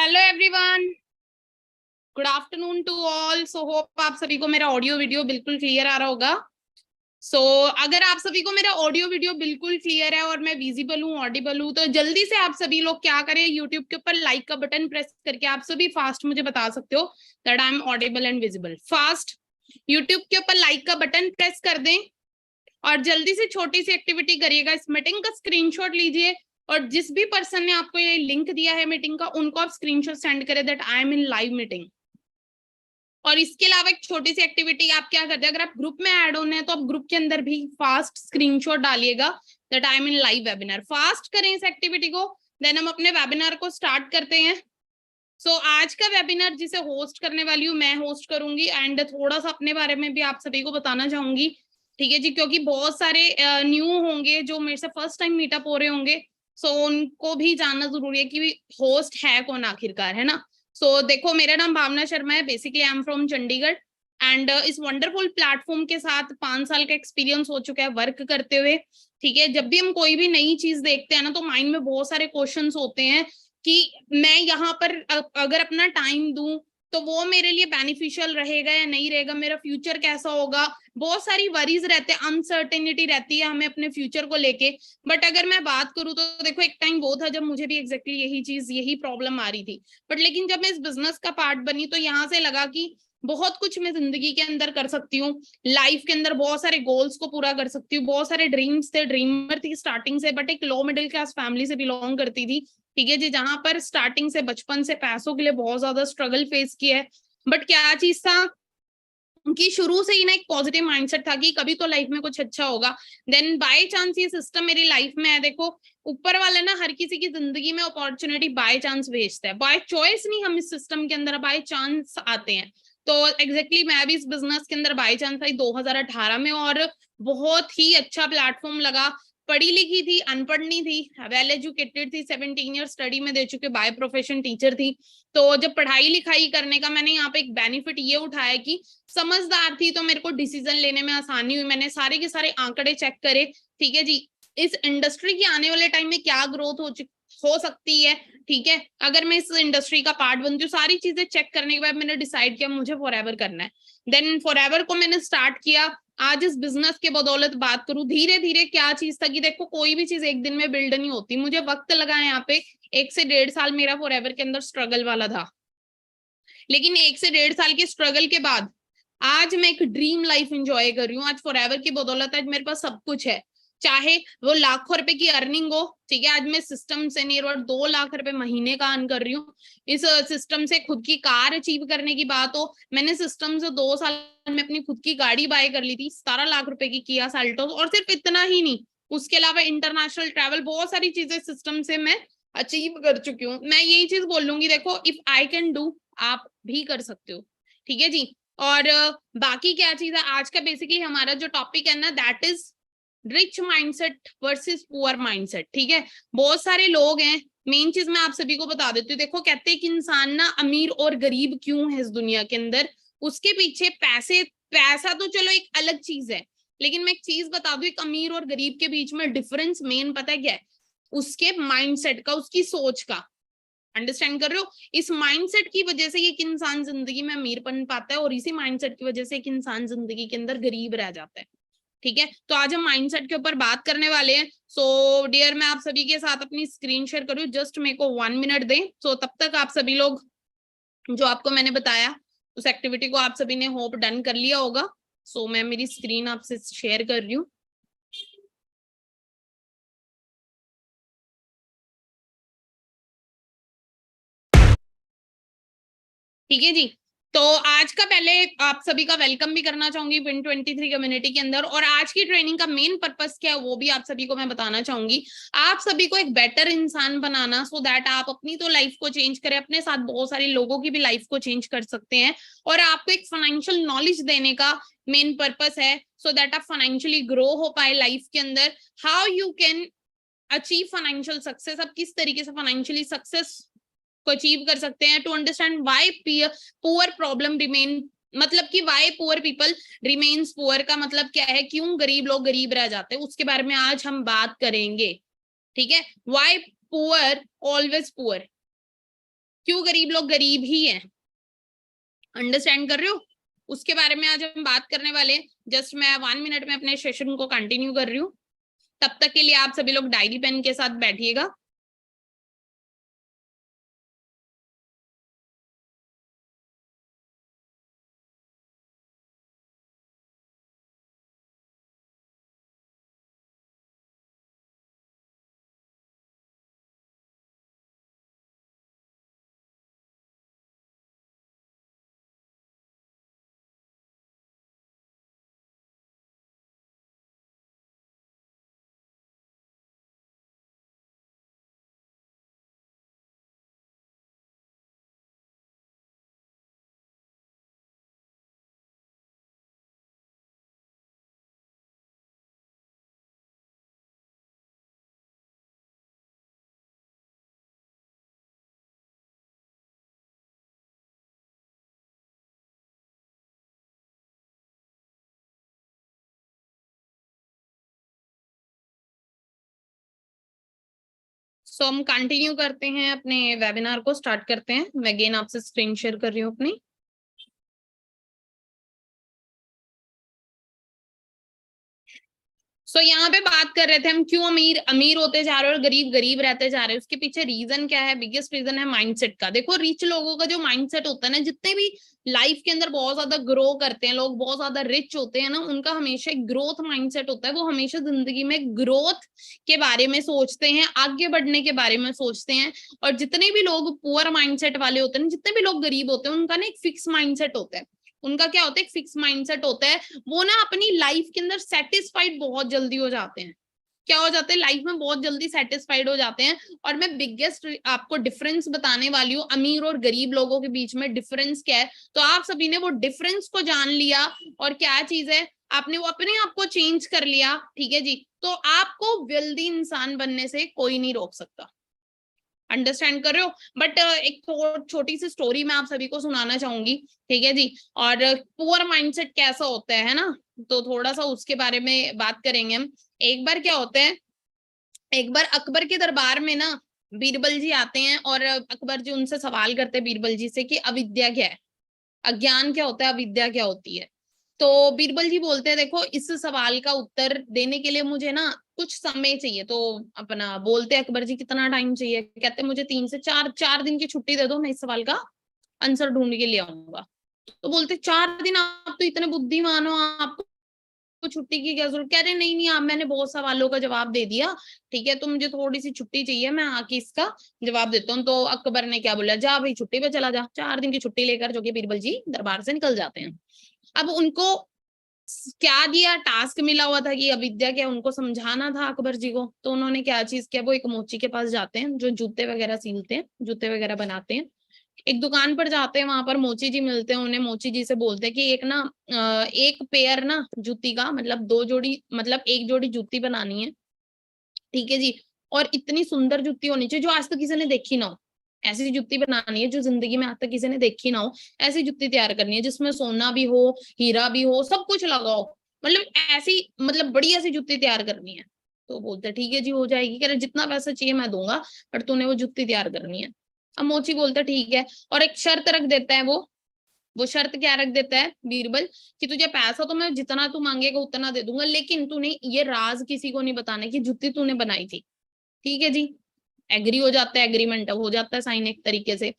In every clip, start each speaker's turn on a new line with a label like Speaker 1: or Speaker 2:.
Speaker 1: Hello everyone, good afternoon to all. So hope आप सभी को मेरा ऑडियो वीडियो बिल्कुल क्लियर आ रहा होगा। अगर आप सभी को मेरा ऑडियो वीडियो बिल्कुल क्लियर है और मैं विजिबल हूँ, ऑडिबल हूँ, तो जल्दी से आप सभी लोग क्या करें, यूट्यूब के ऊपर लाइक का बटन प्रेस करके आप सभी फास्ट मुझे बता सकते हो that I am audible and visible. Fast YouTube के ऊपर लाइक का बटन प्रेस कर दें और जल्दी से छोटी सी एक्टिविटी करिएगा। इस मीटिंग का स्क्रीनशॉट लीजिए और जिस भी पर्सन ने आपको ये लिंक दिया है मीटिंग का, उनको आप स्क्रीनशॉट सेंड करें that I am in live meeting. और इसके अलावा एक छोटी सी एक्टिविटी आप क्या करते हैं, अगर आप ग्रुप में ऐड होने हैं तो आप ग्रुप के अंदर भी फास्ट स्क्रीनशॉट डालिएगा that I am in live webinar. Fast करें इस एक्टिविटी को, देन हम अपने वेबिनार को स्टार्ट करते हैं। आज का वेबिनार जिसे होस्ट करने वाली हूँ मैं होस्ट करूंगी एंड थोड़ा सा अपने बारे में भी आप सभी को बताना चाहूंगी, ठीक है जी, क्योंकि बहुत सारे न्यू होंगे जो मेरे से फर्स्ट टाइम मीटअप हो रहे होंगे। उनको भी जानना जरूरी है कि होस्ट है कौन आखिरकार, है ना। देखो, मेरा नाम भावना शर्मा है, basically I am from Chandigarh and इस वंडरफुल प्लेटफॉर्म के साथ 5 साल का एक्सपीरियंस हो चुका है वर्क करते हुए। ठीक है, जब भी हम कोई भी नई चीज देखते हैं ना तो माइंड में बहुत सारे क्वेश्चंस होते हैं कि मैं यहाँ पर अगर अपना टाइम दूं तो वो मेरे लिए बेनिफिशियल रहेगा या नहीं रहेगा, मेरा फ्यूचर कैसा होगा। बहुत सारी वरीज रहते हैं, अनसर्टेनिटी रहती है हमें अपने फ्यूचर को लेके। बट अगर मैं बात करूँ तो देखो, एक टाइम वो था जब मुझे भी एग्जैक्टली यही चीज, यही प्रॉब्लम आ रही थी। बट लेकिन जब मैं इस बिजनेस का पार्ट बनी तो यहाँ से लगा कि बहुत कुछ मैं जिंदगी के अंदर कर सकती हूँ, लाइफ के अंदर बहुत सारे गोल्स को पूरा कर सकती हूँ। बहुत सारे ड्रीम्स थे, ड्रीमर थी स्टार्टिंग से, बट एक लो मिडिल क्लास फैमिली से बिलोंग करती थी, ठीक है जी, जहां पर स्टार्टिंग से बचपन से पैसों के लिए बहुत ज्यादा स्ट्रगल फेस किया है। बट क्या चीज था कि शुरू से ही ना एक पॉजिटिव माइंडसेट था कि कभी तो लाइफ में कुछ अच्छा होगा। देन बाय चांस ये सिस्टम मेरी लाइफ में है। देखो, ऊपर वाला ना हर किसी की जिंदगी में अपॉर्चुनिटी बाय चांस भेजता है, बाय चॉइस नहीं, हम इस सिस्टम के अंदर बाय चांस आते हैं। एग्जैक्टली मैं भी इस बिजनेस के अंदर बाय चांस आई 2018 में और बहुत ही अच्छा प्लेटफॉर्म लगा। पढ़ी लिखी थी, अनपढ़ नहीं थी, वेल एजुकेटेड थी, 17 ईयर स्टडी में दे चुके, बाय प्रोफेशन टीचर थी। जब पढ़ाई लिखाई करने का मैंने यहाँ पे एक बेनिफिट ये उठाया कि समझदार थी तो मेरे को डिसीजन लेने में आसानी हुई। मैंने सारे के सारे आंकड़े चेक करे, ठीक है जी, इस इंडस्ट्री की आने वाले टाइम में क्या ग्रोथ हो सकती है, ठीक है, अगर मैं इस इंडस्ट्री का पार्ट बनती हूँ। सारी चीजें चेक करने के बाद मैंने डिसाइड किया मुझे फॉरएवर करना है। देन फॉरएवर को मैंने स्टार्ट किया। आज इस बिजनेस के बदौलत बात करूं, धीरे धीरे क्या चीज था कि देखो, कोई भी चीज एक दिन में बिल्ड नहीं होती, मुझे वक्त लगा है यहाँ पे। 1 से 1.5 साल मेरा फॉरएवर के अंदर स्ट्रगल वाला था, लेकिन 1 से 1.5 साल के स्ट्रगल के बाद आज मैं एक ड्रीम लाइफ एंजॉय कर रही हूँ। आज फॉरएवर की बदौलत आज मेरे पास सब कुछ है, चाहे वो लाखों रुपए की अर्निंग हो, ठीक है। आज मैं सिस्टम से नियर अबाउट 2 लाख रुपए महीने का अर्न कर रही हूँ। इस सिस्टम से खुद की कार अचीव करने की बात हो, मैंने सिस्टम से 2 साल में अपनी खुद की गाड़ी बाय कर ली थी, 17 लाख रुपए की किया साल्टोस। और सिर्फ इतना ही नहीं, उसके अलावा इंटरनेशनल ट्रैवल, बहुत सारी चीजें सिस्टम से मैं अचीव कर चुकी हूँ। मैं यही चीज बोलूंगी, देखो, इफ आई कैन डू, आप भी कर सकते हो, ठीक है जी। और बाकी क्या चीज है, आज का बेसिकली हमारा जो टॉपिक है ना, that is rich mindset versus poor mindset, ठीक है। बहुत सारे लोग हैं, मेन चीज मैं आप सभी को बता देती हूँ। देखो, कहते हैं कि इंसान ना अमीर और गरीब क्यों है इस दुनिया के अंदर, उसके पीछे पैसा तो चलो एक अलग चीज है, लेकिन मैं एक चीज बता दूं, एक अमीर और गरीब के बीच में डिफरेंस मेन पता है क्या है, उसके माइंडसेट का, उसकी सोच का। अंडरस्टैंड कर रहे हो, इस माइंडसेट की वजह से एक इंसान जिंदगी में अमीर बन पाता है और इसी माइंडसेट की वजह से एक इंसान जिंदगी के अंदर गरीब रह जाता है, ठीक है। तो आज हम माइंडसेट के ऊपर बात करने वाले हैं। डियर, मैं आप सभी के साथ अपनी स्क्रीन शेयर करूँ, जस्ट मेरे को 1 मिनट दें। तब तक आप सभी लोग, जो आपको मैंने बताया उस एक्टिविटी को आप सभी ने होप डन कर लिया होगा। मैं मेरी स्क्रीन आपसे शेयर कर रही हूँ। ठीक है जी। आज का पहले आप सभी का वेलकम भी करना चाहूंगी Win23 कम्युनिटी के अंदर। और आज की ट्रेनिंग का मेन पर्पस क्या है वो भी आप सभी को मैं बताना चाहूंगी। आप सभी को एक बेटर इंसान बनाना, सो दैट आप अपनी तो लाइफ को चेंज करें, अपने साथ बहुत सारे लोगों की भी लाइफ को चेंज कर सकते हैं। और आपको एक फाइनेंशियल नॉलेज देने का मेन पर्पस है, सो दैट आप फाइनेंशियली ग्रो हो पाए लाइफ के अंदर। How you can achieve financial success, आप किस तरीके से फाइनेंशियली सक्सेस को अचीव कर सकते हैं। To understand why poor problem remain, मतलब कि why poor people remains poor का मतलब क्या है, क्यों गरीब लोग गरीब रह जाते हैं, उसके बारे में आज हम बात करेंगे, ठीक है। व्हाई पुअर ऑलवेज पुअर, क्यों गरीब लोग गरीब ही हैं, अंडरस्टैंड कर रहे हो? उसके बारे में आज हम बात करने वाले हैं। जस्ट मैं 1 मिनट में अपने सेशन को कंटिन्यू कर रही हूँ, तब तक के लिए आप सभी लोग डायरी पेन के साथ बैठिएगा। सो हम कंटिन्यू करते हैं, अपने वेबिनार को स्टार्ट करते हैं। मैं अगेन आपसे स्क्रीन शेयर कर रही हूँ अपनी। सो यहाँ पे बात कर रहे थे हम, क्यों अमीर अमीर होते जा रहे हैं और गरीब गरीब रहते जा रहे हैं। उसके पीछे रीजन क्या है? बिगेस्ट रीजन है माइंडसेट का। देखो रिच लोगों का जो माइंडसेट होता है ना, जितने भी लाइफ के अंदर बहुत ज्यादा ग्रो करते हैं लोग, बहुत ज्यादा रिच होते हैं ना, उनका हमेशा एक ग्रोथ माइंडसेट होता है। वो हमेशा जिंदगी में ग्रोथ के बारे में सोचते हैं, आगे बढ़ने के बारे में सोचते हैं। और जितने भी लोग पुअर माइंडसेट वाले होते हैं, जितने भी लोग गरीब होते हैं, उनका ना एक फिक्स माइंडसेट होता है। उनका क्या होता है? एक फिक्स माइंडसेट होता है। वो ना अपनी लाइफ के अंदर सेटिस्फाइड बहुत जल्दी हो जाते हैं। क्या हो जाते हैं? लाइफ में बहुत जल्दी सेटिस्फाइड हो जाते हैं। और मैं बिगेस्ट आपको डिफरेंस बताने वाली हूँ, अमीर और गरीब लोगों के बीच में डिफरेंस क्या है। तो आप सभी ने वो डिफरेंस को जान लिया, और क्या चीज है, आपने वो अपने आप को चेंज कर लिया, ठीक है जी। तो आपको वेल्दी इंसान बनने से कोई नहीं रोक सकता। अंडरस्टैंड कर रहे हो? बट एक छोटी सी स्टोरी मैं आप सभी को सुनाना चाहूंगी, ठीक है जी। और पुअर माइंडसेट कैसा होता है ना, तो थोड़ा सा उसके बारे में बात करेंगे हम। एक बार क्या होता है, एक बार अकबर के दरबार में ना बीरबल जी आते हैं, और अकबर जी उनसे सवाल करते हैं बीरबल जी से कि अविद्या क्या है, अज्ञान क्या होता है, अविद्या क्या होती है। तो बीरबल जी बोलते हैं, देखो इस सवाल का उत्तर देने के लिए मुझे ना कुछ समय चाहिए। तो अपना बोलते हैं अकबर जी, कितना टाइम चाहिए? कहते मुझे 3 से 4 दिन की छुट्टी दे दो, मैं इस सवाल का आंसर ढूंढ के ले आऊंगा। तो बोलते 4 दिन? आप तो इतने बुद्धिमान हो, आपको छुट्टी की क्या जरूरत? कह रहे नहीं नहीं, आप मैंने बहुत सवालों का जवाब दे दिया, ठीक है, तो मुझे थोड़ी सी छुट्टी चाहिए, मैं आके इसका जवाब देता हूँ। तो अकबर ने क्या बोला, जा भाई छुट्टी पे चला जा। 4 दिन की छुट्टी लेकर जो कि बीरबल जी दरबार से निकल जाते हैं। अब उनको क्या दिया, टास्क मिला हुआ था कि अविद्या क्या, उनको समझाना था अकबर जी को। तो उन्होंने क्या चीज किया, वो एक मोची के पास जाते हैं, जो जूते वगैरह सीलते हैं, जूते वगैरह बनाते हैं। एक दुकान पर जाते हैं, वहां पर मोची जी मिलते हैं उन्हें। मोची जी से बोलते हैं कि एक ना एक पेयर ना जूती का, मतलब 2 जोड़ी, मतलब एक जोड़ी जूती बनानी है, ठीक है जी। और इतनी सुंदर जूती होनी चाहिए जो आज तक किसी ने देखी ना हो। ऐसी जूती बनानी है जो जिंदगी में आज तक किसी ने देखी ना हो। ऐसी जूती तैयार करनी है जिसमें सोना भी हो, हीरा भी हो, सब कुछ लगा हो। मतलब ऐसी, मतलब बढ़िया सी जूती तैयार करनी है। तो बोलते ठीक है जी, हो जाएगी। कह रहे जितना पैसा चाहिए मैं दूंगा, पर तूने वो जूती तैयार करनी है। अब मोची बोलता ठीक है, और एक शर्त रख देता है वो शर्त क्या रख देता है बीरबल, कि तुझे पैसा तो मैं जितना तू मांगेगा उतना दे दूंगा, लेकिन तूने ये राज किसी को नहीं बताना कि जूती तूने बनाई थी। ठीक है जी। एग्री हो जाता है, एग्रीमेंट हो जाता है साइन एक तरीके से।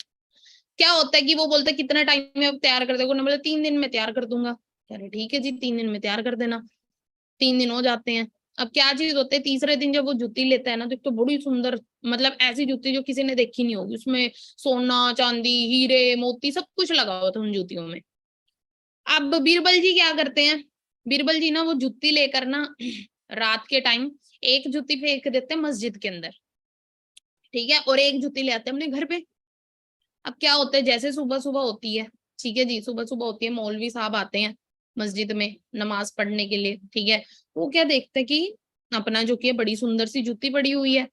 Speaker 1: क्या होता है कि वो बोलता है कितना टाइम में अब तैयार कर देगा, बोला 3 दिन में तैयार कर दूंगा। कह रहे ठीक है जी, 3 दिन में तैयार कर देना। 3 दिन हो जाते हैं। अब क्या चीज होती है, तीसरे दिन जब वो जूती लेता है ना, तो एक तो बड़ी सुंदर, मतलब ऐसी जूती जो किसी ने देखी नहीं होगी, उसमें सोना चांदी हीरे मोती सब कुछ लगा हुआ था उन जूतियों में। अब बीरबल जी क्या करते हैं, बीरबल जी ना वो जूती लेकर ना रात के टाइम एक जूती फेंक देते हैं मस्जिद के अंदर, ठीक है, और एक जूती ले आते हैं अपने घर पे। अब क्या होता है, जैसे सुबह सुबह होती है, ठीक है जी, सुबह सुबह होती है, मौलवी साहब आते हैं मस्जिद में नमाज पढ़ने के लिए, ठीक है। वो क्या देखते हैं कि अपना जो कि है बड़ी सुंदर सी जूती पड़ी हुई है।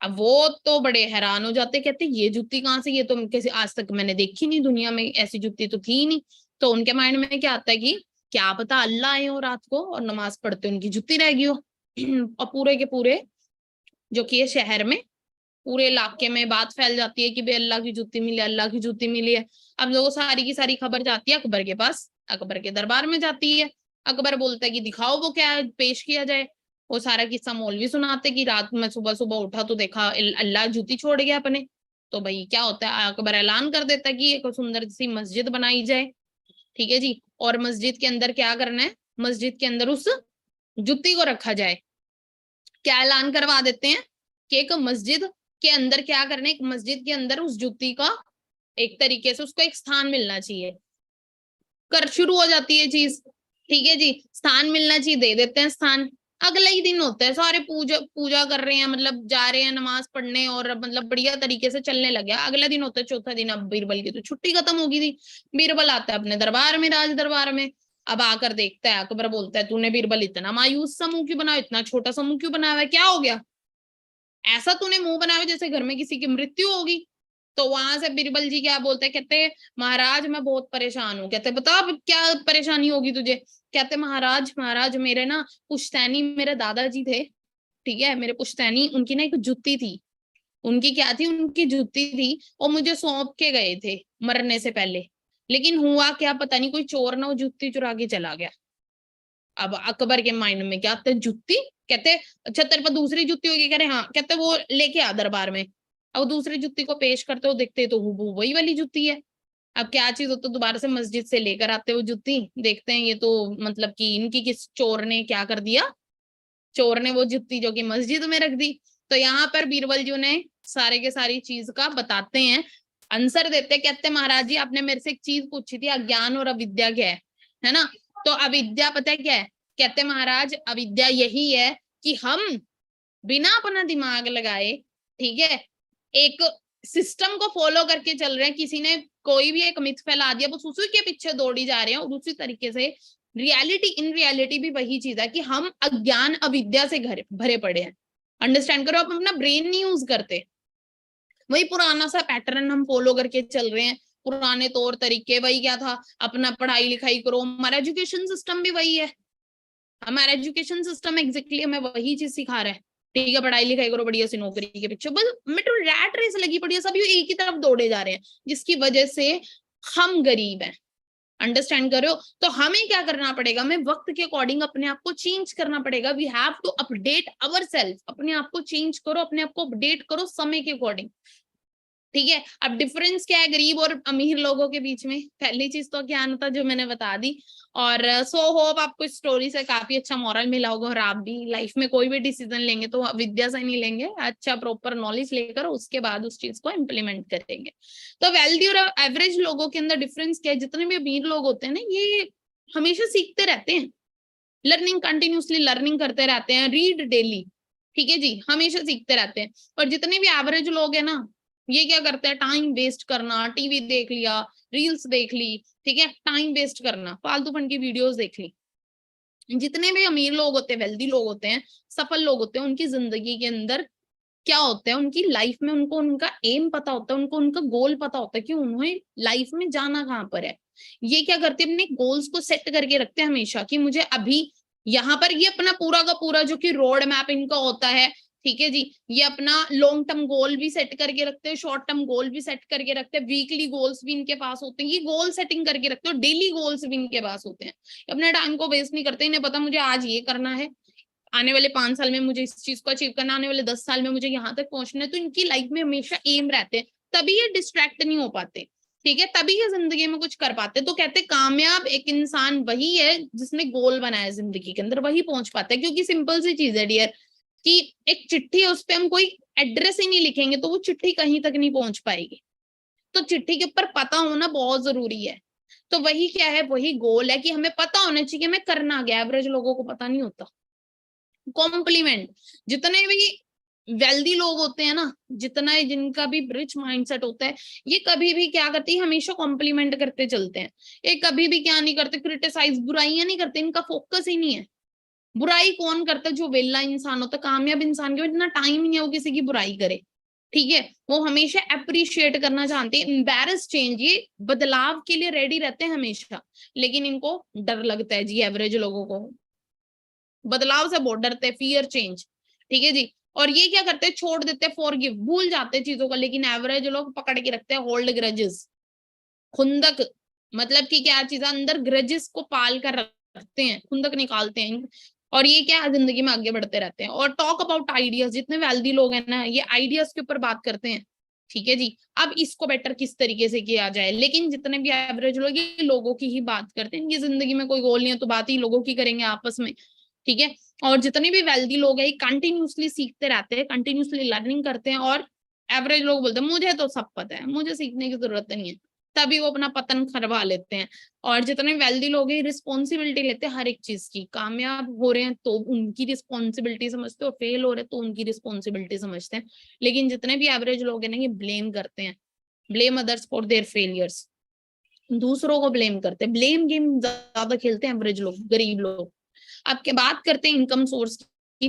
Speaker 1: अब वो तो बड़े हैरान हो जाते, कहते ये जूती कहाँ से, ये तो कैसे आज तक मैंने देखी नहीं, दुनिया में ऐसी जूती तो थी नहीं। तो उनके माइंड में क्या आता है कि क्या पता अल्लाह आए हो रात को और नमाज पढ़ते उनकी जूती रह गई हो। और पूरे के पूरे जो कि ये शहर में पूरे इलाके में बात फैल जाती है कि भाई अल्लाह की जूती मिली, अल्लाह की जूती मिली है। अब जो सारी की सारी खबर जाती है अकबर के पास, अकबर के दरबार में जाती है। अकबर बोलता है कि दिखाओ वो क्या पेश किया जाए। वो सारा किस्सा मौलवी सुनाते कि रात में सुबह सुबह उठा तो देखा अल्लाह जूती छोड़ गया अपने। तो भाई क्या होता है, अकबर ऐलान कर देता है कि एक सुंदर सी मस्जिद बनाई जाए। ठीक है जी, और मस्जिद के अंदर क्या करना है, मस्जिद के अंदर उस जुत्ती को रखा जाए। क्या ऐलान करवा देते हैं कि एक मस्जिद के अंदर क्या करना है, एक मस्जिद के अंदर उस जुत्ती का एक तरीके से उसको एक स्थान मिलना चाहिए। कर शुरू हो जाती है चीज। ठीक है जी, स्थान मिलना चाहिए, दे देते हैं स्थान। अगला ही दिन होता है, सारे पूजा पूजा कर रहे हैं, मतलब जा रहे हैं नमाज पढ़ने और मतलब बढ़िया तरीके से चलने लगे। अगला दिन होता है चौथा दिन, अब बीरबल की तो छुट्टी खत्म होगी थी। बीरबल आता है अपने दरबार में, राज दरबार में। अब आकर देखता है, अकबर बोलता है तूने बीरबल इतना मायूस सा मुंह क्यों बनाया, इतना छोटा सा मुंह क्यों बनाया है, क्या हो गया, ऐसा तूने मुंह बनाया जैसे घर में किसी की मृत्यु होगी। तो वहां से बीरबल जी क्या बोलते हैं, कहते महाराज मैं बहुत परेशान हूँ। कहते बता क्या परेशानी होगी तुझे। कहते महाराज, महाराज मेरे ना पुश्तैनी, मेरे दादाजी थे, ठीक है, मेरे पुश्तैनी, उनकी ना एक जुत्ती थी। उनकी क्या थी, उनकी जुत्ती थी, और मुझे सौंप के गए थे मरने से पहले। लेकिन हुआ क्या पता नहीं, कोई चोर ना वो जुत्ती चुरा के चला गया। अब अकबर के माइंड में क्या आता है, जुत्ती। कहते अच्छा तेरे पास दूसरी जुत्ती होगी, कह रहे हाँ। कहते वो लेके आ दरबार में। अब दूसरी जुत्ती को पेश करते हो, देखते तो हूबहू वही वाली जुत्ती है। अब क्या चीज हो, तो दोबारा से मस्जिद से लेकर आते हो जुत्ती, देखते हैं ये तो मतलब कि इनकी किस चोर ने क्या कर दिया, चोर ने वो जुत्ती जो कि मस्जिद में रख दी। तो यहाँ पर बीरबल जी ने सारे के सारी चीज का बताते हैं, आंसर देते, कहते महाराज जी आपने मेरे से एक चीज पूछी थी, अज्ञान और अविद्या क्या है ना। तो अविद्या पता है क्या है, कहते महाराज अविद्या यही है कि हम बिना अपना दिमाग लगाए, ठीक है, एक सिस्टम को फॉलो करके चल रहे हैं। किसी ने कोई भी एक मिथ फैला दिया, बस उसी के पीछे दौड़ी जा रहे हैं। और उसी तरीके से रियलिटी, इन रियलिटी भी वही चीज है कि हम अज्ञान अविद्या से भरे पड़े हैं। अंडरस्टैंड करो, आप अपना ब्रेन नहीं यूज करते, वही पुराना सा पैटर्न हम फॉलो करके चल रहे हैं, पुराने तौर तरीके। वही क्या था, अपना पढ़ाई लिखाई करो, हमारा एजुकेशन सिस्टम भी वही है। हमारा एजुकेशन सिस्टम एग्जैक्टली हमें वही चीज सिखा रहा है। ठीक है, पढ़ाई लिखाई करो, बढ़िया सी नौकरी के पीछे, बस मेट्रो रैट रेस लगी पड़ी है, सभी एक ही तरफ दौड़े जा रहे हैं, जिसकी वजह से हम गरीब हैं। अंडरस्टैंड करो, तो हमें क्या करना पड़ेगा, हमें वक्त के अकॉर्डिंग अपने आप को चेंज करना पड़ेगा। We have to update our self, अपने आप को चेंज करो, अपने आप को अपडेट करो समय के अकॉर्डिंग। ठीक है, अब डिफरेंस क्या है गरीब और अमीर लोगों के बीच में, पहली चीज तो ज्ञान था जो मैंने बता दी। और सो होप आपको इस स्टोरी से काफी अच्छा मॉरल मिला होगा, और आप भी लाइफ में कोई भी डिसीजन लेंगे तो विद्या से नहीं लेंगे, अच्छा प्रॉपर नॉलेज लेकर उसके बाद उस चीज को इम्प्लीमेंट करेंगे। तो वेल्दी और एवरेज लोगों के अंदर डिफरेंस क्या है, जितने भी अमीर लोग होते हैं ना, ये हमेशा सीखते रहते हैं, लर्निंग, कंटिन्यूसली लर्निंग करते रहते हैं, रीड डेली। ठीक है जी, हमेशा सीखते रहते हैं। और जितने भी एवरेज लोग हैं ना, ये क्या करते हैं, टाइम वेस्ट करना, टीवी देख लिया, रील्स देख ली, ठीक है, टाइम वेस्ट करना, फालतू फन की वीडियोस देख ली। जितने भी अमीर लोग होते हैं, वेल्दी लोग होते हैं, सफल लोग होते हैं, उनकी जिंदगी के अंदर क्या होता है, उनकी लाइफ में उनको उनका एम पता होता है, उनको उनका गोल पता होता है कि उन्हें लाइफ में जाना कहाँ पर है। ये क्या करते हैं, अपने गोल्स को सेट करके रखते हैं हमेशा कि मुझे अभी यहाँ पर, ये अपना पूरा का पूरा जो कि रोड मैप इनका होता है। ठीक है जी, ये अपना लॉन्ग टर्म गोल भी सेट करके रखते हैं, शॉर्ट टर्म गोल भी सेट करके रखते हैं, वीकली गोल्स भी इनके पास होते हैं, ये गोल सेटिंग करके रखते हैं, डेली गोल्स भी इनके पास होते हैं। अपने टाइम को वेस्ट नहीं करते, इन्हें पता मुझे आज ये करना है, आने वाले 5 साल में मुझे इस चीज को अचीव करना, आने वाले 10 साल में मुझे यहाँ तक पहुंचना है। तो इनकी लाइफ में हमेशा एम रहते हैं, तभी ये डिस्ट्रैक्ट नहीं हो पाते। ठीक है, तभी ये जिंदगी में कुछ कर पाते। तो कहते कामयाब एक इंसान वही है जिसने गोल बनाया जिंदगी के अंदर, वही पहुंच पाता है। क्योंकि सिंपल सी चीज है डियर, कि एक चिट्ठी है, उस पर हम कोई एड्रेस ही नहीं लिखेंगे तो वो चिट्ठी कहीं तक नहीं पहुंच पाएगी। तो चिट्ठी के ऊपर पता होना बहुत जरूरी है। तो वही क्या है, वही गोल है कि हमें पता होना चाहिए हमें करना क्या। एवरेज लोगों को पता नहीं होता। कॉम्प्लीमेंट, जितने भी वेल्दी लोग होते हैं ना, जितना जिनका भी रिच माइंडसेट होता है, ये कभी भी क्या करते हैं, हमेशा कॉम्प्लीमेंट करते चलते हैं। ये कभी भी क्या नहीं करते, क्रिटिसाइज, बुराइयां नहीं करते, इनका फोकस ही नहीं है। बुराई कौन करता है, जो वेला इंसान होता है, कामयाब इंसान के इतना टाइम नहीं है वो किसी की बुराई करे। ठीक है, वो हमेशा अप्रिशिएट करना चाहते हैं, एम्बैरस चेंज, ये बदलाव के लिए रेडी रहते हैं हमेशा। लेकिन इनको डर लगता है जी, एवरेज लोगों को बदलाव से बहुत डरते हैं, फियर चेंज। ठीक है जी, और ये क्या करते हैं, छोड़ देते हैं, फॉरगिव, भूल जाते हैं चीजों का। लेकिन एवरेज लोग पकड़ के रखते हैं, होल्ड ग्रजेस, खुंदक, मतलब कि क्या चीज अंदर ग्रजेस को पाल कर रखते हैं, खुंदक निकालते हैं, और ये क्या जिंदगी में आगे बढ़ते रहते हैं। और टॉक अबाउट आइडियाज, जितने वेल्दी लोग हैं ना ये आइडियाज के ऊपर बात करते हैं, ठीक है जी। अब इसको बेटर किस तरीके से किया जाए, लेकिन जितने भी एवरेज लोग ये लोगों की ही बात करते हैं, इनकी जिंदगी में कोई गोल नहीं है तो बात ही लोगों की करेंगे आपस में, ठीक है। और जितने भी वेल्दी लोग हैं कंटिन्यूसली सीखते रहते हैं, कंटिन्यूसली लर्निंग करते हैं। और एवरेज लोग बोलते हैं मुझे तो सब पता है, मुझे सीखने की जरूरत नहीं है, तभी वो अपना पतन करवा लेते हैं। और जितने वेल्दी लोग हैं रिस्पॉन्सिबिलिटी लेते हैं हर एक चीज की, कामयाब हो रहे हैं तो उनकी रिस्पॉन्सिबिलिटी समझते हैं, और फेल हो रहे हैं तो उनकी रिस्पॉन्सिबिलिटी समझते हैं। लेकिन जितने भी एवरेज लोग हैं ना ये ब्लेम करते हैं, blame others for their failures, दूसरों को ब्लेम करते हैं, ब्लेम गेम ज्यादा खेलते हैं एवरेज लोग, गरीब लोग। अब के बात करते हैं इनकम सोर्स की।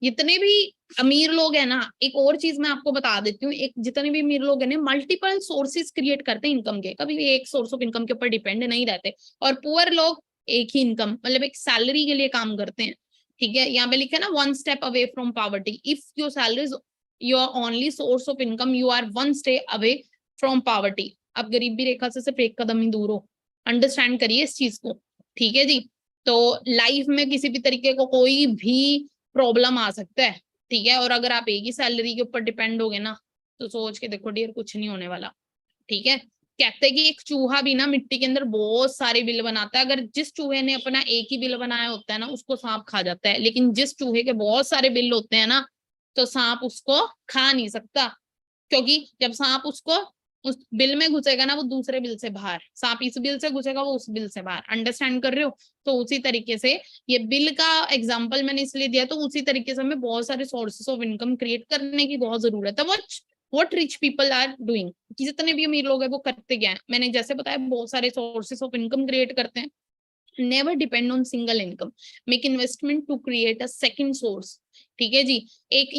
Speaker 1: जितने भी अमीर लोग हैं ना, एक और चीज मैं आपको बता देती हूँ, एक जितने भी अमीर लोग हैं ना मल्टीपल सोर्सेस क्रिएट करते हैं इनकम के, कभी भी एक सोर्स ऑफ इनकम के ऊपर डिपेंड नहीं रहते। और पुअर लोग एक ही इनकम, मतलब एक सैलरी के लिए काम करते हैं, ठीक है। यहाँ पे लिखा है ना, one step away from poverty, if your salary is your only source of income you are one step away from poverty. अब गरीबी रेखा से सिर्फ एक कदम ही दूर हो, अंडरस्टैंड करिए इस चीज को, ठीक है जी। तो लाइफ में किसी भी तरीके को कोई भी प्रॉब्लम आ सकता है, ठीक है। और अगर आप एक ही सैलरी के ऊपर डिपेंड हो गए ना तो सोच के देखो डियर कुछ नहीं होने वाला, ठीक है। कहते हैं कि एक चूहा भी ना मिट्टी के अंदर बहुत सारे बिल बनाता है, अगर जिस चूहे ने अपना एक ही बिल बनाया होता है ना उसको सांप खा जाता है, लेकिन जिस चूहे के बहुत सारे बिल होते हैं ना तो सांप उसको खा नहीं सकता, क्योंकि जब सांप उसको उस बिल में घुसेगा ना वो दूसरे बिल से बाहर, सांप इस बिल से घुसेगा वो उस बिल से बाहर, अंडरस्टैंड कर रहे हो। तो उसी तरीके से ये बिल का एग्जांपल मैंने इसलिए दिया, तो उसी तरीके से हमें बहुत सारे सोर्सेस ऑफ इनकम क्रिएट करने की बहुत जरूरत है। What rich people are doing, जितने भी अमीर लोग हैं वो करते क्या है, मैंने जैसे बताया बहुत सारे सोर्सेस ऑफ इनकम क्रिएट करते हैं। Never depend on single income, make investment to create a second source, ठीक है जी। एक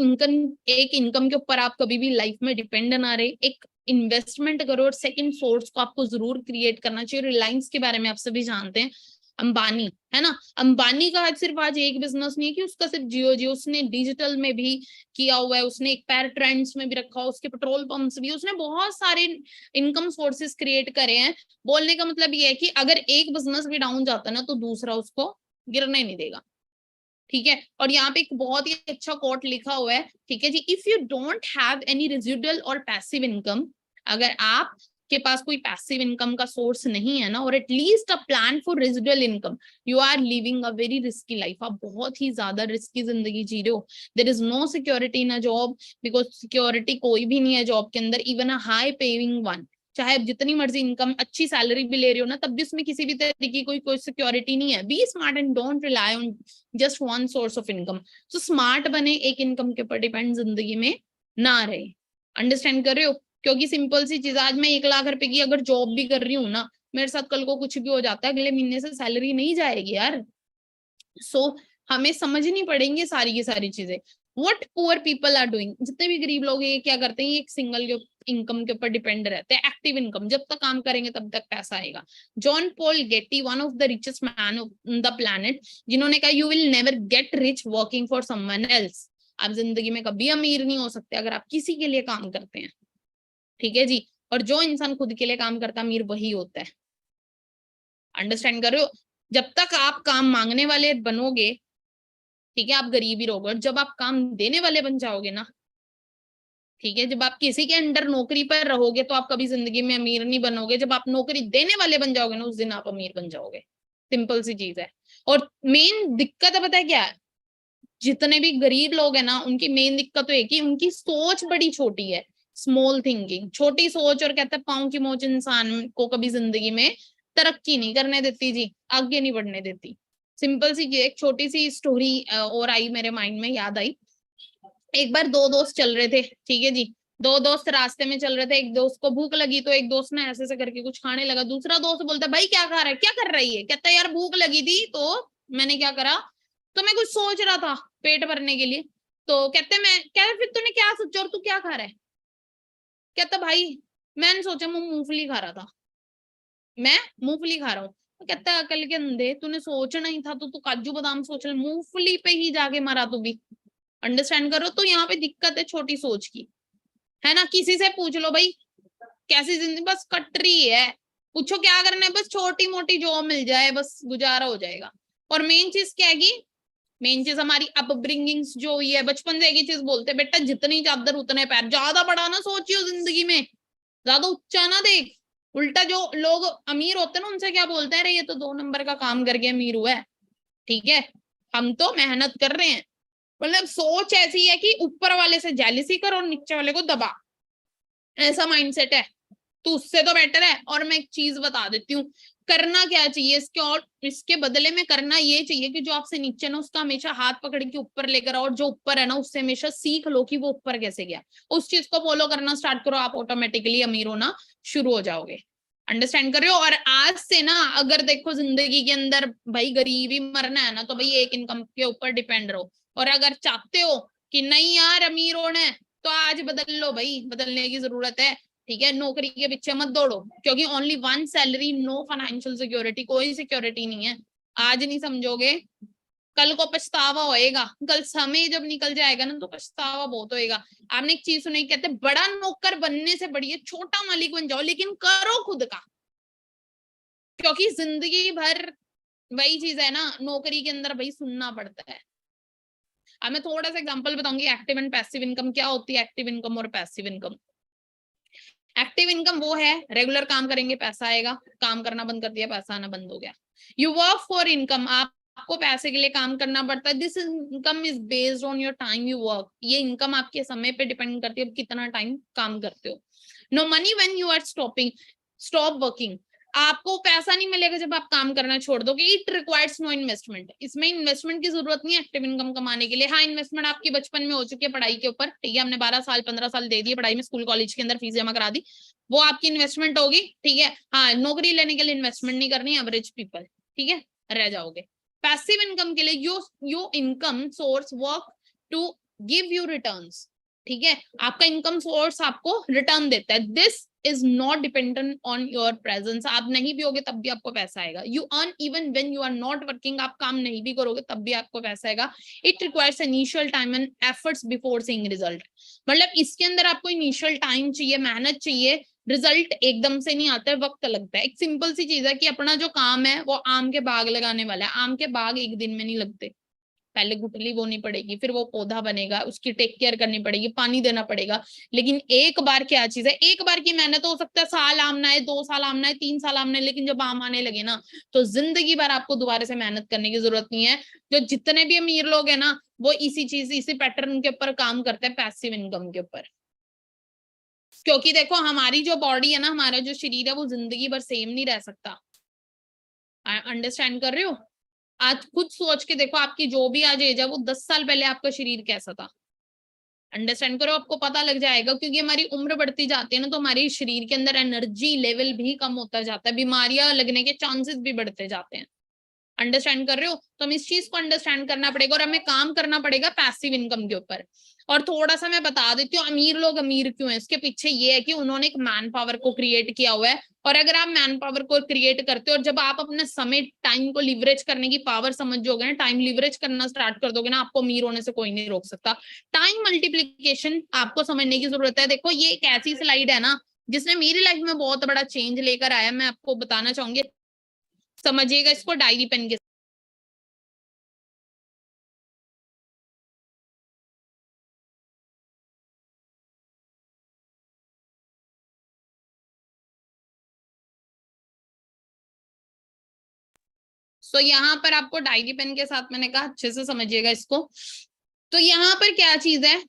Speaker 1: इनकम के ऊपर आप कभी भी लाइफ में डिपेंड ना रहे, एक इन्वेस्टमेंट करो और सेकंड सोर्स को आपको जरूर क्रिएट करना चाहिए। रिलायंस के बारे में आप सभी जानते हैं, अंबानी है ना, अंबानी का आज सिर्फ आज एक बिजनेस नहीं है कि उसका सिर्फ जियो जियो, उसने डिजिटल में भी किया हुआ है, उसने एक पैर ट्रेंड्स में भी रखा, उसके पेट्रोल पंप्स भी, उसने बहुत सारे इनकम सोर्सेस क्रिएट करे हैं। बोलने का मतलब ये है कि अगर एक बिजनेस भी डाउन जाता है ना तो दूसरा उसको गिरने नहीं देगा, ठीक है। और यहाँ पे एक बहुत ही अच्छा कोट लिखा हुआ है, ठीक है जी, if you don't have any residual और पैसिव इनकम, अगर आप के पास कोई पैसिव इनकम का सोर्स नहीं है ना, और at least a plan for residual income, you are living a very risky life, आप बहुत ही ज्यादा रिस्की जिंदगी जी रहे हो। There is no security in a job, because security कोई भी नहीं है जॉब के अंदर, even a high paying one, चाहे आप जितनी मर्जी इनकम अच्छी सैलरी भी ले रही हो ना तब भी उसमें किसी भी तरीके की कोई सिक्योरिटी नहीं है। Be smart and don't rely on just one source of income. तो स्मार्ट बने, एक इनकम के ऊपर डिपेंड जिंदगी में ना रहे, अंडरस्टैंड कर रहे हो। क्योंकि सिंपल सी चीज, आज मैं 1 लाख रुपए की अगर जॉब भी कर रही हूँ ना, मेरे साथ कल को कुछ भी हो जाता है, अगले महीने से सैलरी नहीं जाएगी यार। सो हमें समझनी पड़ेंगी सारी की सारी चीजें। What poor people are doing, जितने भी गरीब लोग हैं क्या करते हैं, एक सिंगल इनकम के ऊपर डिपेंड रहते हैं, एक्टिव इनकम, जब तक काम करेंगे तब तक पैसा आएगा। John Paul Getty, one of the richest man of the planet, जिन्होंने कहा you will never get rich working for someone else, आप जिंदगी में कभी अमीर नहीं हो सकते अगर आप किसी के लिए काम करते हैं, ठीक है जी। और जो इंसान खुद के लिए काम करता है अमीर वही होता है, अंडरस्टैंड कर रहे हो। जब तक आप काम मांगने वाले बनोगे, ठीक है, आप गरीब ही रहोगे, और जब आप काम देने वाले बन जाओगे ना, ठीक है, जब आप किसी के अंडर नौकरी पर रहोगे तो आप कभी जिंदगी में अमीर नहीं बनोगे, जब आप नौकरी देने वाले बन जाओगे ना उस दिन आप अमीर बन जाओगे, सिंपल सी चीज है। और मेन दिक्कत है पता है क्या है, जितने भी गरीब लोग हैं ना उनकी मेन दिक्कत तो एक ही, उनकी सोच बड़ी छोटी है, स्मॉल थिंकिंग, छोटी सोच, और कहते हैं पाँव की मोच इंसान को कभी जिंदगी में तरक्की नहीं करने देती जी, आगे नहीं बढ़ने देती। सिंपल सी एक छोटी सी स्टोरी और आई मेरे माइंड में, याद आई। एक बार दो दोस्त चल रहे थे, ठीक है जी, दो दोस्त रास्ते में चल रहे थे, एक दोस्त को भूख लगी तो एक दोस्त ने ऐसे ऐसे करके कुछ खाने लगा, दूसरा दोस्त बोलता है भाई क्या खा रहा है, क्या कर रही है, कहता है यार भूख लगी थी तो मैंने क्या करा, तो मैं कुछ सोच रहा था पेट भरने के लिए। तो कहते मैं कहते फिर तूने क्या सोचा और तू क्या खा रहा है, कहता भाई मैंने सोचा मैं मूंगफली खा रहा था, मैं मूंगफली खा रहा हूँ। तो कहता है अकल के अंधे, तूने सोचना ही था तो तू काजू बादाम सोच ले, मूंगफली पे ही जाके मारा तू भी। अंडरस्टैंड करो। तो यहाँ पे दिक्कत है छोटी सोच की, है ना। किसी से पूछ लो भाई कैसी जिंदगी, बस कट रही है, पूछो क्या करना है, बस छोटी मोटी जॉब मिल जाए बस गुजारा हो जाएगा। और मेन चीज क्या है, मेन चीज हमारी अपब्रिंगिंग्स जो हुई है, बचपन से एक ही चीज बोलते हैं, बेटा जितनी चादर उतने पैर, ज्यादा बड़ा ना सोचियो जिंदगी में, ज्यादा ऊंचा ना देख। उल्टा जो लोग अमीर होते हैं ना उनसे क्या बोलते हैं, अरे ये तो 2 नंबर का काम करके अमीर हुआ है, ठीक है, हम तो मेहनत कर रहे हैं। मतलब सोच ऐसी है कि ऊपर वाले से जेलिसी कर और नीचे वाले को दबा, ऐसा माइंडसेट है। तो उससे तो बेटर है। और मैं एक चीज बता देती हूँ, करना क्या चाहिए इसके, और इसके बदले में करना ये चाहिए कि जो आपसे नीचे ना उसका हमेशा हाथ पकड़ के ऊपर लेकर आओ, और जो ऊपर है ना उससे हमेशा सीख लो कि वो ऊपर कैसे गया। उस चीज को फॉलो करना स्टार्ट करो, आप ऑटोमेटिकली अमीर होना शुरू हो जाओगे। अंडरस्टैंड कर रहे हो। और आज से ना अगर देखो जिंदगी के अंदर भाई गरीबी मरना है ना, तो भाई एक इनकम के ऊपर डिपेंड रहो। और अगर चाहते हो कि नहीं यार अमीर होना है, तो आज बदल लो भाई, बदलने की जरूरत है, ठीक है। नौकरी के पीछे मत दौड़ो, क्योंकि only one salary, no financial security, कोई सिक्योरिटी नहीं है। आज नहीं समझोगे कल को पछतावा होएगा, कल समय जब निकल जाएगा ना तो पछतावा बहुत होएगा। आपने एक चीज सुनी, कहते बड़ा नौकर बनने से बढ़िया छोटा मालिक बन जाओ, लेकिन करो खुद का। क्योंकि जिंदगी भर वही चीज है ना, नौकरी के अंदर भाई सुनना पड़ता है। अब मैं थोड़ा सा एग्जांपल बताऊंगी, एक्टिव एंड पैसिव इनकम क्या होती है, एक्टिव इनकम और पैसिव इनकम। एक्टिव इनकम वो है, रेगुलर काम करेंगे पैसा आएगा, काम करना बंद कर दिया पैसा आना बंद हो गया। यू वर्क फॉर इनकम, आपको पैसे के लिए काम करना पड़ता है। This income is based on your time you work, ये इनकम आपके समय पे डिपेंड करती है, कितना टाइम काम करते हो। No money when you are stop working, आपको पैसा नहीं मिलेगा जब आप काम करना छोड़ दोगे। इट रिक्वायर्स नो इन्वेस्टमेंट, इसमें इन्वेस्टमेंट की जरूरत नहीं है एक्टिव इनकम कमाने के लिए। हाँ इन्वेस्टमेंट आपकी बचपन में हो चुकी है पढ़ाई के ऊपर, ठीक है, हमने 12 साल 15 साल दे दिए पढ़ाई में, स्कूल कॉलेज के अंदर फीस जमा करा दी, वो आपकी इन्वेस्टमेंट होगी, ठीक है। हाँ नौकरी लेने के लिए इन्वेस्टमेंट नहीं करनी, एवरेज पीपल, ठीक है, रह जाओगे। पैसिव इनकम के लिए your income source work to give you returns, ठीक है, आपका इनकम सोर्स आपको रिटर्न देता है। This is not dependent on your presence, आप नहीं भी होगे तब भी आपको पैसा आएगा। You earn even when you are not working, आप काम नहीं भी करोगे तब भी आपको पैसा आएगा। It requires initial time and efforts before seeing result, मतलब इसके अंदर आपको इनिशियल टाइम चाहिए, मेहनत चाहिए, रिजल्ट एकदम से नहीं आता है, वक्त लगता है। एक सिंपल सी चीज है कि अपना जो काम है वो आम के बाग लगाने वाला है, आम के बाग एक दिन में नहीं लगते, पहले गुठली बोनी पड़ेगी, फिर वो पौधा बनेगा, उसकी टेक केयर करनी पड़ेगी, पानी देना पड़ेगा। लेकिन एक बार क्या चीज है, एक बार की मेहनत हो सकता है साल आमना है, 2 साल आमना है, 3 साल आमना है, लेकिन जब आम आने लगे ना तो जिंदगी भर आपको दोबारा से मेहनत करने की जरूरत नहीं है। जो जितने भी अमीर लोग है ना वो इसी चीज, इसी पैटर्न के ऊपर काम करते हैं, पैसिव इनकम के ऊपर। क्योंकि देखो हमारी जो बॉडी है ना, हमारा जो शरीर है वो जिंदगी भर सेम नहीं रह सकता। अंडरस्टैंड कर रहे हो। आज खुद सोच के देखो आपकी जो भी आज एज है वो 10 साल पहले आपका शरीर कैसा था। अंडरस्टैंड करो, आपको पता लग जाएगा। क्योंकि हमारी उम्र बढ़ती जाती है ना तो हमारे शरीर के अंदर एनर्जी लेवल भी कम होता जाता है, बीमारियां लगने के चांसेस भी बढ़ते जाते हैं। अंडरस्टैंड कर रहे हो। तो हमें इस चीज को अंडरस्टैंड करना पड़ेगा और हमें काम करना पड़ेगा पैसिव इनकम के ऊपर। और थोड़ा सा मैं बता देती हूँ अमीर लोग अमीर क्यों है, इसके पीछे ये है कि उन्होंने एक मैन पावर को क्रिएट किया हुआ है। और अगर आप मैन पावर को क्रिएट करते हो और जब आप अपने समय टाइम को लिवरेज करने की पावर समझोगे ना, टाइम लिवरेज करना स्टार्ट कर दोगे ना, आपको अमीर होने से कोई नहीं रोक सकता। टाइम मल्टीप्लीकेशन आपको समझने की जरूरत है। देखो ये एक ऐसी स्लाइड है ना जिसने मेरी लाइफ में बहुत बड़ा चेंज लेकर आया, मैं आपको बताना चाहूंगी, समझिएगा इसको डायरी पेन के। सो यहाँ पर आपको डायरी पेन के साथ मैंने कहा अच्छे से समझिएगा इसको। तो यहाँ पर क्या चीज है,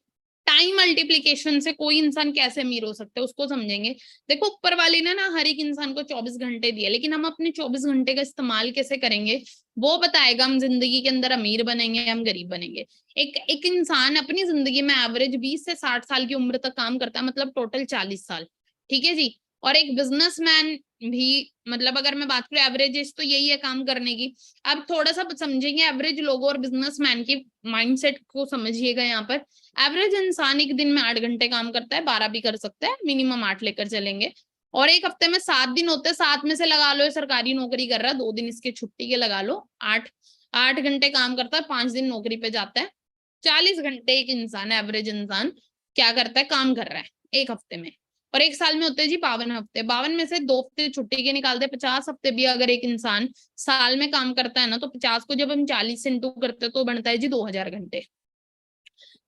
Speaker 1: टाइम मल्टीप्लीकेशन से कोई इंसान कैसे अमीर हो सकता है उसको समझेंगे। देखो ऊपर वाले ने ना हर एक इंसान को 24 घंटे दिए, लेकिन हम अपने 24 घंटे का इस्तेमाल कैसे करेंगे वो बताएगा। हम जिंदगी के अंदर अमीर बनेंगे, हम गरीब बनेंगे। एक इंसान अपनी जिंदगी में एवरेज 20 से 60 साल की उम्र तक काम करता है, मतलब टोटल 40 साल, ठीक है जी। और एक बिजनेसमैन भी, मतलब अगर मैं बात करूं एवरेज एज तो यही है काम करने की। अब थोड़ा सा समझेंगे एवरेज लोगों और बिजनेसमैन की माइंडसेट को समझिएगा। यहाँ पर एवरेज इंसान एक दिन में 8 घंटे काम करता है, 12 भी कर सकता है, मिनिमम 8 लेकर चलेंगे। और एक हफ्ते में 7 दिन होते हैं, 7 में से लगा लो सरकारी नौकरी कर रहा है, 2 दिन इसके छुट्टी के लगा लो, 8 8 घंटे काम करता है, 5 दिन नौकरी पे जाता है। 40 घंटे एक इंसान, एवरेज इंसान क्या करता है, काम कर रहा है एक हफ्ते में। और एक साल में होते हैं जी 52 हफ्ते, 52 में से 2 हफ्ते छुट्टी के निकालते, 50 हफ्ते भी अगर एक इंसान साल में काम करता है ना, तो 50 को जब हम 40 से इंटू करते हैं तो बनता है जी 2000 घंटे।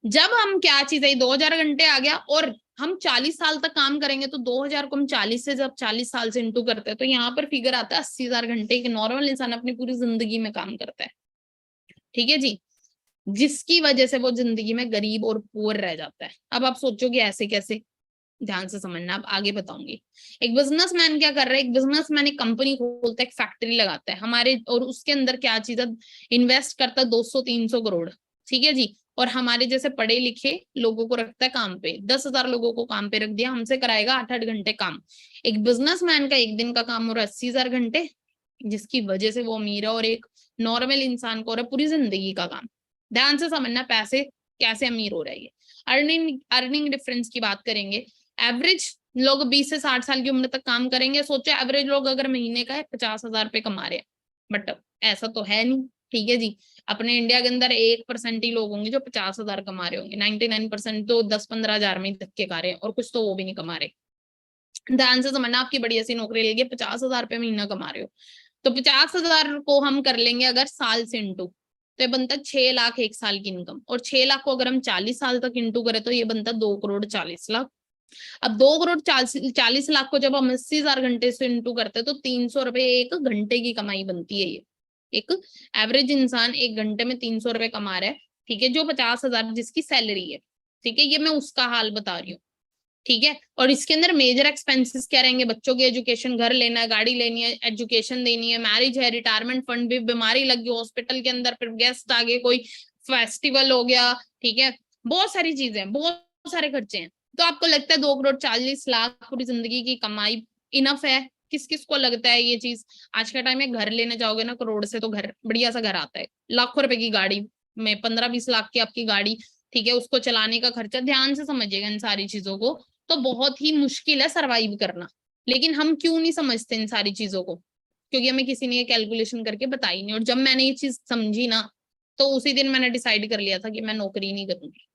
Speaker 1: जब हम क्या चीज है, 2000 घंटे आ गया, और हम 40 साल तक काम करेंगे तो 2000 को हम 40 से जब 40 साल से इंटू करते हैं तो यहाँ पर फिगर आता है 80,000 घंटे। एक नॉर्मल इंसान अपनी पूरी जिंदगी में काम करता है, ठीक है जी, जिसकी वजह से वो जिंदगी में गरीब और पुअर रह जाता है। अब आप सोचोगे ऐसे कैसे, ध्यान से समझना, अब आगे बताऊंगी। एक बिजनेसमैन क्या कर रहा है, एक बिजनेसमैन एक कंपनी खोलता है, एक फैक्ट्री लगाता है हमारे, और उसके अंदर क्या चीज है, इन्वेस्ट करता है 200-300 करोड़, ठीक है जी, और हमारे जैसे पढ़े लिखे लोगों को रखता है काम पे, 10,000 लोगों को काम पे रख दिया, हमसे कराएगा 8-8 घंटे काम। एक बिजनेसमैन का एक दिन का काम हो रहा है 80,000 घंटे, जिसकी वजह से वो अमीर है, और एक नॉर्मल इंसान को हो रहा है पूरी जिंदगी का काम। ध्यान से समझना पैसे कैसे अमीर हो रहा है। अर्निंग अर्निंग डिफरेंस की बात करेंगे, एवरेज लोग 20 से 60 साल की उम्र तक काम करेंगे। सोचो एवरेज लोग अगर महीने का है 50,000 रुपए कमा रहे हैं, बट ऐसा तो है नहीं, ठीक है जी। अपने इंडिया के अंदर 1% ही लोग होंगे जो 50,000 कमा रहे होंगे, 99% तो 10-15 हजार में धक्के खा रहे हैं, और कुछ तो वो भी नहीं कमा रहे। ध्यान से समझना, आपकी बढ़िया सी नौकरी लेगी, 50,000 रुपये महीना कमा रहे हो, तो 50,000 को हम कर लेंगे अगर साल से इंटू, तो ये बनता 6 लाख एक साल की इनकम, और 6 लाख को अगर हम 40 साल तक इंटू करें तो ये बनता 2,40,00,000। अब 2,40,00,000 को जब हम 80,000 घंटे से इंटू करते हैं तो 300 रुपए एक घंटे की कमाई बनती है। ये एक एवरेज इंसान एक घंटे में 300 रुपए कमा रहा है, ठीक है, जो 50,000 जिसकी सैलरी है, ठीक है, ये मैं उसका हाल बता रही हूँ, ठीक है। और इसके अंदर मेजर एक्सपेंसेस क्या रहेंगे, बच्चों की एजुकेशन, घर लेना है, गाड़ी लेनी है, एजुकेशन देनी है, मैरिज है, रिटायरमेंट फंड भी, बीमारी लग गई हॉस्पिटल के अंदर, फिर गेस्ट आ गए, कोई फेस्टिवल हो गया, ठीक है, बहुत सारी चीजें, बहुत सारे खर्चे हैं। तो आपको लगता है 2,40,00,000 पूरी जिंदगी की कमाई इनफ है? किस किस को लगता है ये चीज? आज के टाइम में घर लेने जाओगे ना करोड़ से, तो घर बढ़िया सा घर आता है, लाखों रुपए की गाड़ी में 15-20 लाख की आपकी गाड़ी, ठीक है, उसको चलाने का खर्चा, ध्यान से समझिएगा इन सारी चीजों को। तो बहुत ही मुश्किल है सरवाइव करना, लेकिन हम क्यों नहीं समझते इन सारी चीजों को? क्योंकि हमें किसी ने ये कैलकुलेशन करके बताई नहीं, और जब मैंने ये चीज समझी ना, तो उसी दिन मैंने डिसाइड कर लिया था कि मैं नौकरी नहीं करूंगी।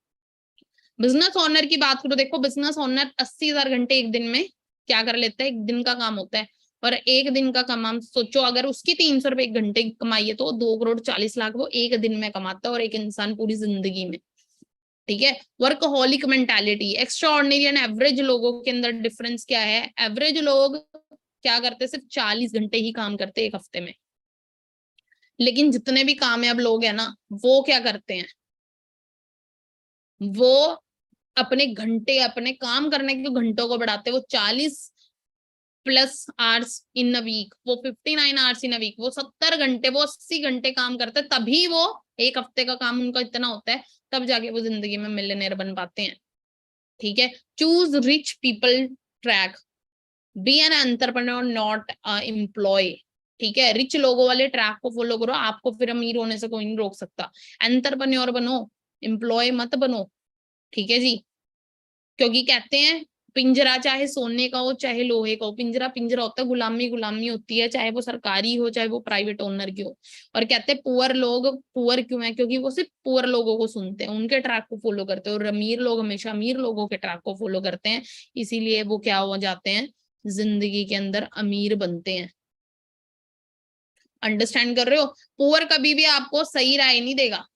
Speaker 1: बिजनेस ओनर की बात करो, देखो बिजनेस ओनर 80,000 घंटे एक दिन में क्या कर लेता है, एक दिन का काम होता है, और एक दिन का काम सोचो, अगर उसकी 300 रुपए एक घंटे की कमाई है तो 2,40,00,000 वो एक दिन में कमाता है, और एक इंसान पूरी जिंदगी में, ठीक है। Workaholic mentality, extra ordinary and average लोगों के अंदर डिफरेंस क्या है? एवरेज लोग क्या करते हैं, सिर्फ 40 घंटे ही काम करते हैं एक हफ्ते में, लेकिन जितने भी कामयाब लोग हैं ना, वो क्या करते हैं, वो अपने घंटे, अपने काम करने के घंटों को बढ़ाते हैं। वो 40+ आवर्स इन अ वीक, वो 59 आवर्स इन अ वीक, वो 70 घंटे, वो 80 घंटे काम करते हैं, तभी वो एक हफ्ते का काम उनका इतना होता है, तब जाके वो जिंदगी में मिलियनेयर बन पाते हैं, ठीक है। Choose rich people track, be an entrepreneur not employ, ठीक है। रिच लोगों वाले ट्रैक को फॉलो करो, आपको फिर अमीर होने से कोई नहीं रोक सकता। एंटरप्रेन्योर बनो, एम्प्लॉय मत बनो, ठीक है जी। क्योंकि कहते हैं पिंजरा चाहे सोने का हो चाहे लोहे का हो, पिंजरा पिंजरा होता है, गुलामी गुलामी होती है, चाहे वो सरकारी हो चाहे वो प्राइवेट ओनर की हो। और कहते हैं पुअर लोग पुअर क्यों है, क्योंकि वो सिर्फ पुअर लोगों को सुनते हैं, उनके ट्रैक को फॉलो करते हैं, और अमीर लोग हमेशा अमीर लोगों के ट्रैक को फॉलो करते हैं, इसीलिए वो क्या हो जाते हैं, जिंदगी के अंदर अमीर बनते हैं। अंडरस्टैंड कर रहे हो? पुअर कभी भी आपको सही राय नहीं देगा।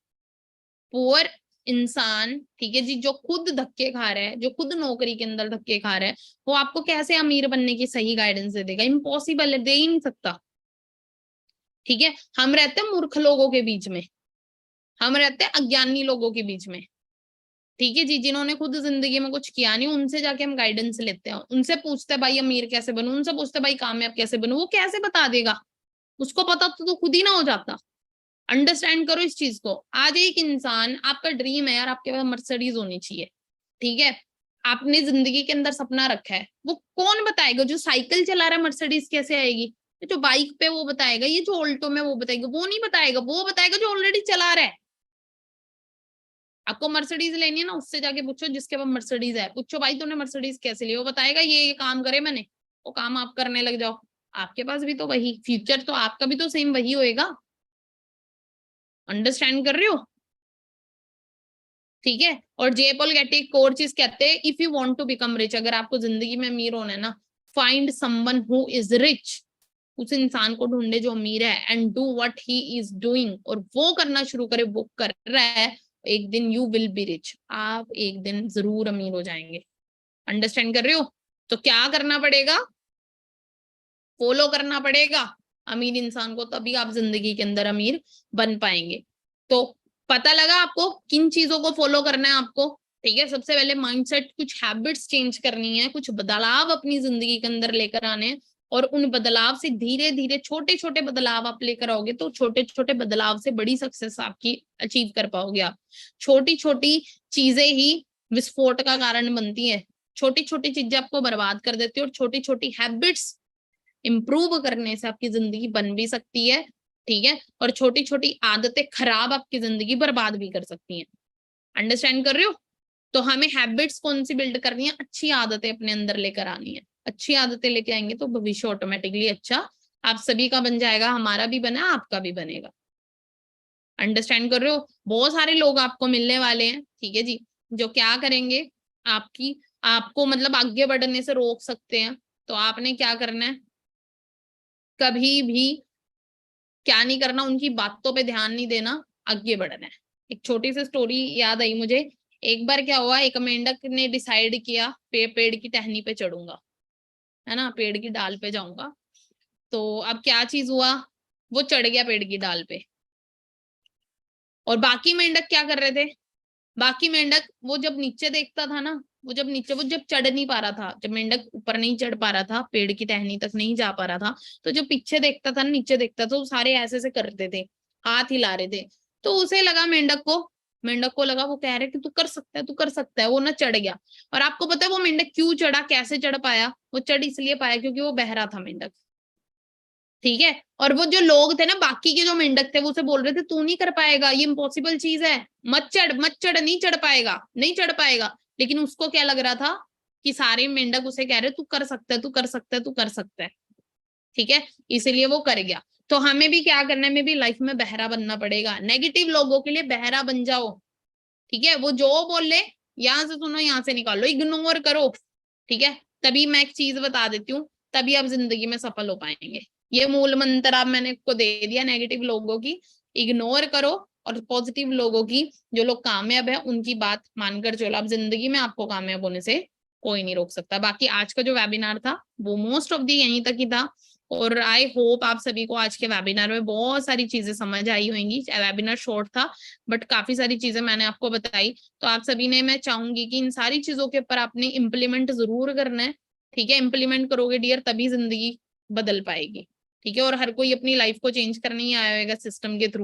Speaker 1: पुअर इंसान, ठीक है जी, जो खुद धक्के खा रहा है, जो खुद नौकरी के अंदर धक्के खा रहा है, वो आपको कैसे अमीर बनने की सही गाइडेंस दे देगा? इम्पॉसिबल है, दे ही नहीं सकता, ठीक है। हम रहते हैं मूर्ख लोगों के बीच में, हम रहते हैं अज्ञानी लोगों के बीच में, ठीक है जी, जिन्होंने खुद जिंदगी में कुछ किया नहीं, उनसे जाके हम गाइडेंस लेते हैं, उनसे पूछते हैं भाई अमीर कैसे बनूं, उनसे पूछते हैं भाई कामयाब कैसे बनूं, वो कैसे बता देगा? उसको पता तो खुद ही ना हो जाता। अंडरस्टैंड करो इस चीज को। आज एक इंसान, आपका ड्रीम है यार, आपके पास मर्सिडीज होनी चाहिए, ठीक है, आपने जिंदगी के अंदर सपना रखा है, वो कौन बताएगा? जो साइकिल चला रहा है मर्सिडीज कैसे आएगी? जो बाइक पे वो बताएगा, ये जो ऑल्टो में वो बताएगा, वो नहीं बताएगा, वो बताएगा जो ऑलरेडी चला रहा है। आपको मर्सिडीज लेनी है ना, उससे जाके पूछो जिसके पास मर्सिडीज है, पूछो भाई तूने मर्सिडीज कैसे ली, वो बताएगा ये काम करे मैंने, वो काम आप करने लग जाओ, आपके पास भी तो वही फ्यूचर, तो आपका भी तो सेम वही होएगा। अंडरस्टैंड कर रहे हो? ठीक है। और जे पॉल गेटी एक और चीज कहते हैं, if you want to become rich, अगर आपको जिंदगी में अमीर होना है ना, find someone who is rich, उस इंसान को ढूंढे जो अमीर है, and do what he is doing, और वो करना शुरू करे, वो कर रहा है, एक दिन यू विल बी रिच, आप एक दिन जरूर अमीर हो जाएंगे। अंडरस्टैंड कर रहे हो? तो क्या करना पड़ेगा? फॉलो करना पड़ेगा अमीर इंसान को, तभी आप जिंदगी के अंदर अमीर बन पाएंगे। तो पता लगा आपको किन चीजों को फॉलो करना है आपको? ठीक है, सबसे पहले माइंडसेट, कुछ हैबिट्स चेंज करनी है, कुछ बदलाव अपनी जिंदगी के अंदर लेकर आने हैं, और उन बदलाव से धीरे धीरे छोटे छोटे बदलाव आप लेकर आओगे, तो छोटे छोटे बदलाव से बड़ी सक्सेस आपकी अचीव कर पाओगे आप। छोटी छोटी चीजें ही विस्फोट का कारण बनती है, छोटी छोटी चीजें आपको बर्बाद कर देती है, और छोटी छोटी हैबिट्स इंप्रूव करने से आपकी जिंदगी बन भी सकती है। ठीक है, और छोटी छोटी आदतें खराब आपकी जिंदगी बर्बाद भी कर सकती हैं। अंडरस्टैंड कर रहे हो? तो हमें हैबिट्स कौन सी बिल्ड करनी है? अच्छी आदतें अपने अंदर लेकर आनी है। अच्छी आदतें लेके आएंगे तो भविष्य ऑटोमेटिकली अच्छा आप सभी का बन जाएगा, हमारा भी बना, आपका भी बनेगा। अंडरस्टैंड कर रहे हो? बहुत सारे लोग आपको मिलने वाले हैं, ठीक है जी, जो क्या करेंगे, आपकी आपको मतलब आगे बढ़ने से रोक सकते हैं। तो आपने क्या करना है, कभी भी क्या नहीं करना, उनकी बातों पे ध्यान नहीं देना, आगे बढ़ना है। एक छोटी सी स्टोरी याद आई मुझे। एक बार क्या हुआ, एक मेंढक ने डिसाइड किया पेड़ की टहनी पे चढ़ूंगा, है ना, पेड़ की डाल पे जाऊंगा। तो अब क्या चीज हुआ, वो चढ़ गया पेड़ की डाल पे। और बाकी मेंढक क्या कर रहे थे? बाकी मेंढक वो जब नीचे देखता था ना, वो जब चढ़ नहीं पा रहा था, जब मेंढक ऊपर नहीं चढ़ पा रहा था, पेड़ की टहनी तक नहीं जा पा रहा था, तो जो पीछे देखता था, नीचे देखता था, वो सारे ऐसे ऐसे करते थे, हाथ हिला रहे थे। तो उसे लगा, मेंढक को लगा, वो कह रहे कि तू कर सकता है, तू कर सकता है, वो ना चढ़ गया। और आपको पता है वो मेंढक क्यों चढ़ा, कैसे चढ़ पाया? वो चढ़ इसलिए पाया क्योंकि वो बहरा था मेंढक। ठीक है, और वो जो लोग थे ना, बाकी के जो मेंढक थे, वो उसे बोल रहे थे तू नहीं कर पाएगा, ये इम्पॉसिबल चीज है, मत चढ़ मत चढ़, नहीं चढ़ पाएगा, नहीं चढ़ पाएगा। लेकिन उसको क्या लग रहा था कि सारे मेंढक उसे कह रहे तू कर सकता है, तू कर सकता है, तू कर सकता है। ठीक है, इसीलिए वो कर गया। तो हमें भी क्या करना है, हमें भी लाइफ में बहरा बनना पड़ेगा, नेगेटिव लोगों के लिए बहरा बन जाओ। ठीक है, वो जो बोले यहां से सुनो, यहां से निकालो, इग्नोर करो। ठीक है, तभी मैं एक चीज बता देती हूँ, तभी आप जिंदगी में सफल हो पाएंगे। ये मूल मंत्र आप मैंने को दे दिया, नेगेटिव लोगों की इग्नोर करो, और पॉजिटिव लोगों की, जो लोग कामयाब है उनकी बात मानकर चलो, आप जिंदगी में आपको कामयाब होने से कोई नहीं रोक सकता। बाकी आज का जो वेबिनार था वो मोस्ट ऑफ दी यहीं तक ही था, और आई होप आप सभी को आज के वेबिनार में बहुत सारी चीजें समझ आई होंगी। वेबिनार शॉर्ट था बट काफी सारी चीजें मैंने आपको बताई। तो आप सभी ने, मैं चाहूंगी कि इन सारी चीजों के ऊपर आपने इम्प्लीमेंट जरूर करना है। ठीक है, इम्प्लीमेंट करोगे डियर, तभी जिंदगी बदल पाएगी। ठीक है, और हर कोई अपनी लाइफ को चेंज करने ही आया होगा सिस्टम के थ्रू।